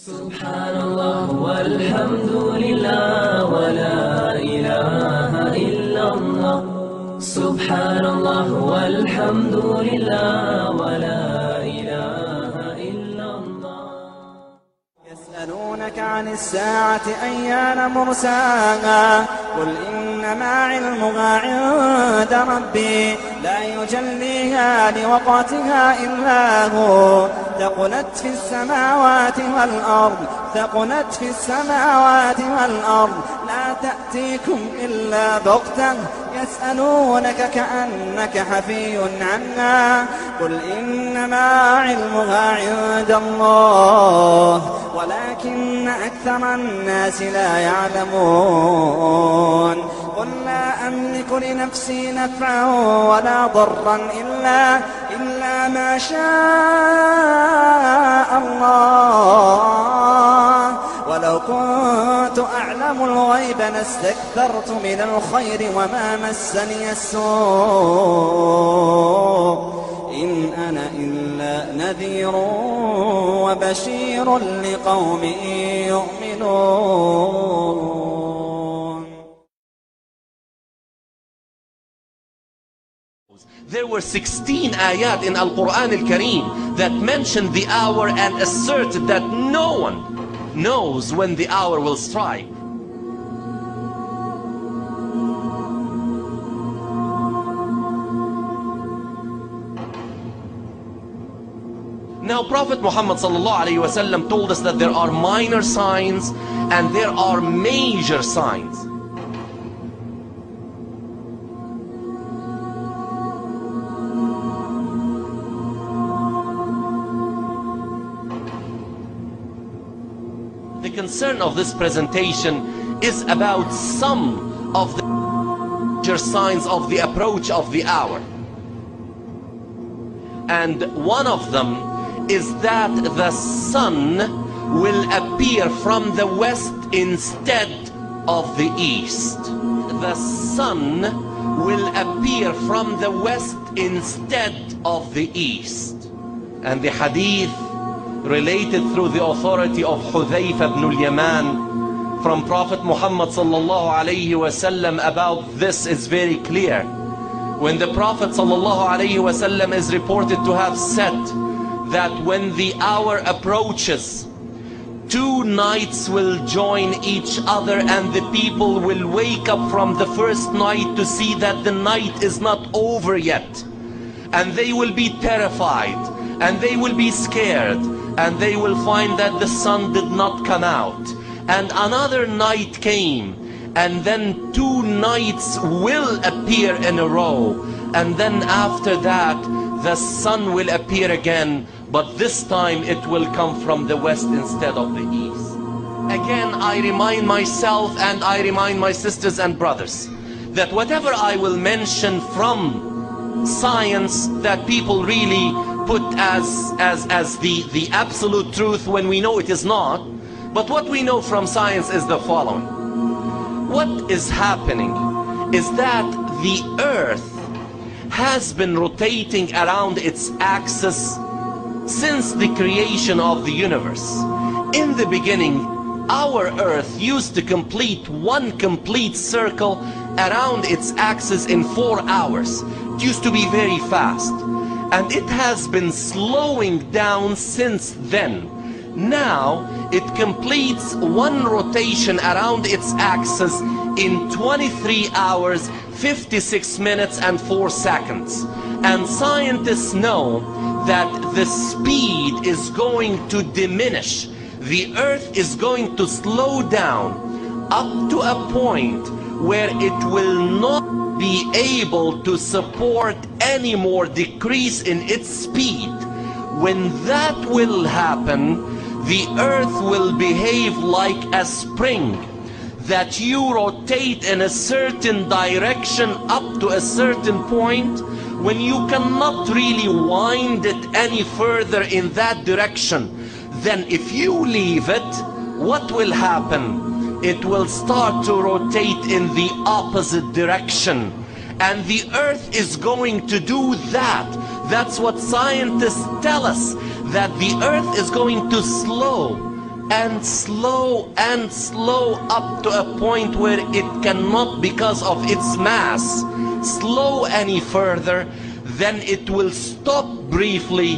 Subhanallah walhamdulillah wa la ilaha illallah. Subhanallah walhamdulillah wa la ilaha illallah. يسألونك عن الساعة أيان مرساها قل إنما علمها عند ربي لا يجليها لوقتها إلا هو ثقلت في السماوات والأرض لا تأتيكم إلا بغتة يسألونك كأنك حفي عنها قل إنما علمها عند الله ولكن أكثر الناس لا يعلمون قل لا أملك لنفسي نفعا ولا ضرا إلا ما شاء الله ولو كنت أعلم الغيب لاستكثرت من الخير وما مسني السوء إن أنا إلا نذير وبشير لقوم يؤمنون. There were 16 ayat in Al-Quran Al-Kareem that mentioned the hour and asserted that no one knows when the hour will strike. Now Prophet Muhammad ﷺ told us that there are minor signs and there are major signs. The concern of this presentation is about some of the major signs of the approach of the hour. And one of them is that the sun will appear from the west instead of the east. The sun will appear from the west instead of the east. And the hadith related through the authority of Hudhayfa ibn al-Yaman from Prophet Muhammad sallallahu alayhi wasallam about this is very clear. When the Prophet sallallahu alayhi wasallam is reported to have said that when the hour approaches, two nights will join each other and the people will wake up from the first night to see that the night is not over yet, and they will be terrified and they will be scared and they will find that the sun did not come out, and another night came, and then two nights will appear in a row, and then after that the sun will appear again, but this time it will come from the west instead of the east. Again, I remind myself and I remind my sisters and brothers that whatever I will mention from science that people really put as the absolute truth when we know it is not, but what we know from science is the following. What is happening is that the earth has been rotating around its axis since the creation of the universe. In the beginning, our earth used to complete one complete circle around its axis in 4 hours. It used to be very fast, and it has been slowing down since then. Now it completes one rotation around its axis in 23 hours, 56 minutes and 4 seconds. And scientists know that the speed is going to diminish. The earth is going to slow down up to a point where it will not be able to support any more decrease in its speed. When that will happen, the earth will behave like a spring, that you rotate in a certain direction up to a certain point when you cannot really wind it any further in that direction. Then if you leave it, what will happen? It will start to rotate in the opposite direction, and the earth is going to do that. That's what scientists tell us, that the earth is going to slow and slow up to a point where it cannot, because of its mass, slow any further, then it will stop briefly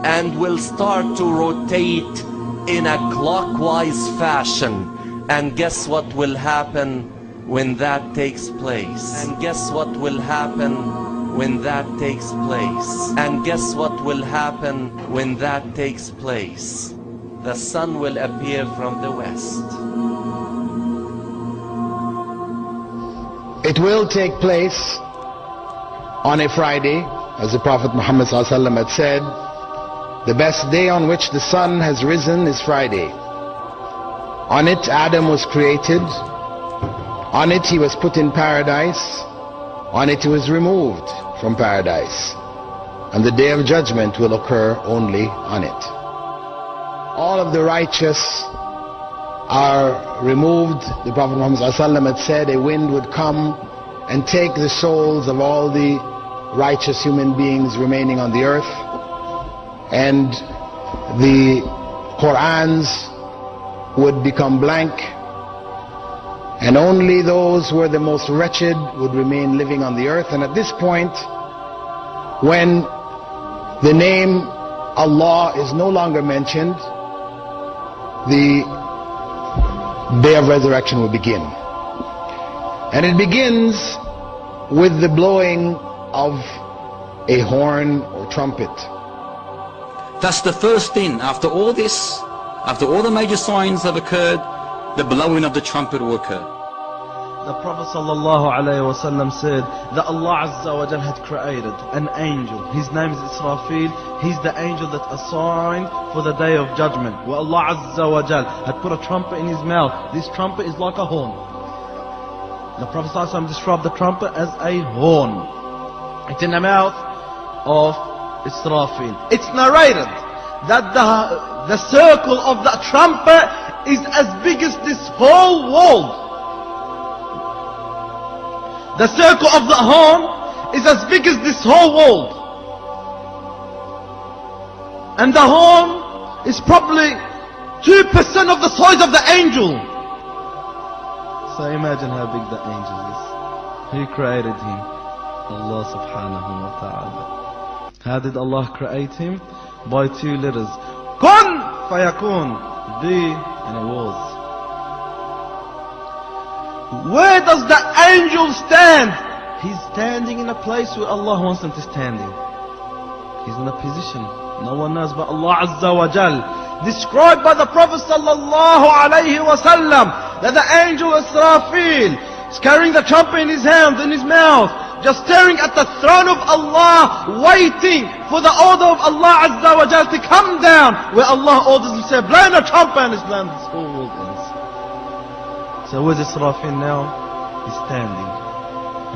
and will start to rotate in a clockwise fashion. And guess what will happen when that takes place? And guess what will happen when that takes place? And guess what will happen when that takes place? The sun will appear from the west. It will take place on a Friday, as the Prophet Muhammad ﷺ had said, the best day on which the sun has risen is Friday. On it Adam was created, on it he was put in paradise, on it he was removed from paradise, and the day of judgment will occur only on it. All of the righteous are removed. The Prophet Muhammad ﷺ had said a wind would come and take the souls of all the righteous human beings remaining on the earth, and the Qur'ans would become blank, and only those who were the most wretched would remain living on the earth. And at this point, when the name Allah is no longer mentioned, the day of resurrection will begin. And it begins with the blowing of a horn or trumpet. That's the first thing. After all this, after all the major signs have occurred, the blowing of the trumpet will occur. The Prophet ﷺ said that Allah Azza wa Jal had created an angel. His name is Israfil. He's the angel that assigned for the day of judgment. Where Allah Azza wa Jal had put a trumpet in his mouth. This trumpet is like a horn. The Prophet ﷺ described the trumpet as a horn. It's in the mouth of Israfil. It's narrated that the circle of that trumpet is as big as this whole world. The circle of the horn is as big as this whole world. And the horn is probably 2% of the size of the angel. So imagine how big the angel is. Who created him? Allah subhanahu wa ta'ala. How did Allah create him? By 2 letters. Kun fayakun. Be, and it was. Where does the angel stand? He's standing in a place where Allah wants him to stand in. He's in a position no one knows but Allah Azza wa Jal. Described by the Prophet sallallahu alayhi wa sallam that the angel Israfil is carrying the trumpet in his hand, in his mouth, just staring at the throne of Allah, waiting for the order of Allah Azza wa Jal to come down, where Allah orders him to say, blow a trumpet, and his land is full of ends. So where's Israfil now? He's standing.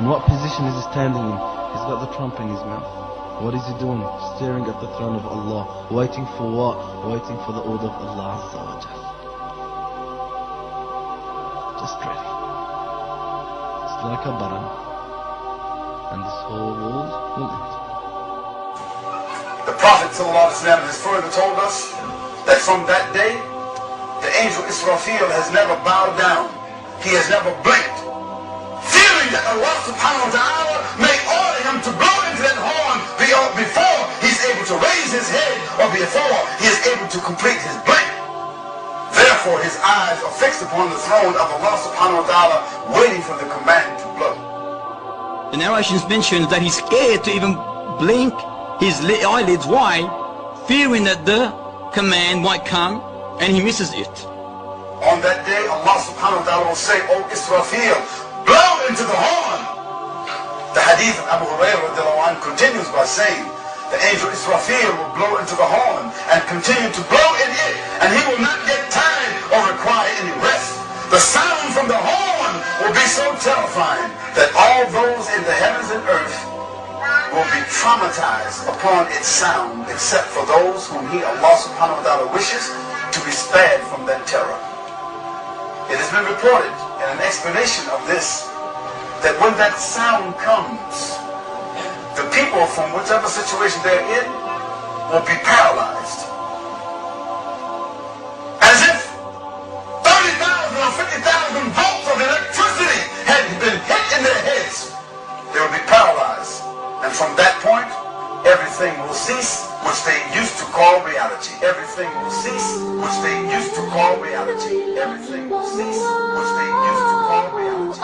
In what position is he standing in? He's got the trumpet in his mouth. What is he doing? Staring at the throne of Allah. Waiting for what? Waiting for the order of Allah Azza wa Jal. Just ready. It's like a button. And this whole world will end. The Prophet ﷺ has further told us that from that day, the angel Israfil has never bowed down. He has never blinked, fearing that Allah subhanahu wa ta'ala may order him to blow into that horn before he's able to raise his head, or before he is able to complete his blink. Therefore his eyes are fixed upon the throne of Allah subhanahu wa ta'ala, waiting for the command to blow. The narrations mention that he's scared to even blink his eyelids. Why? Fearing that the command might come and he misses it. On that day, Allah subhanahu wa ta'ala will say, O Israfil, blow into the horn. The hadith of Abu Hurairah continues by saying, the angel Israfil will blow into the horn and continue to blow in it, and he will not get tired or require any rest. The sound from the horn will be so terrifying that all those in the heavens and earth will be traumatized upon its sound, except for those whom He, Allah subhanahu wa ta'ala, wishes to be spared from that terror. It has been reported in an explanation of this, that when that sound comes, the people from whichever situation they're in will be paralyzed, as if And from that point, everything will cease, which they used to call reality. Everything will cease, which they used to call reality. Everything will cease, which they used to call reality.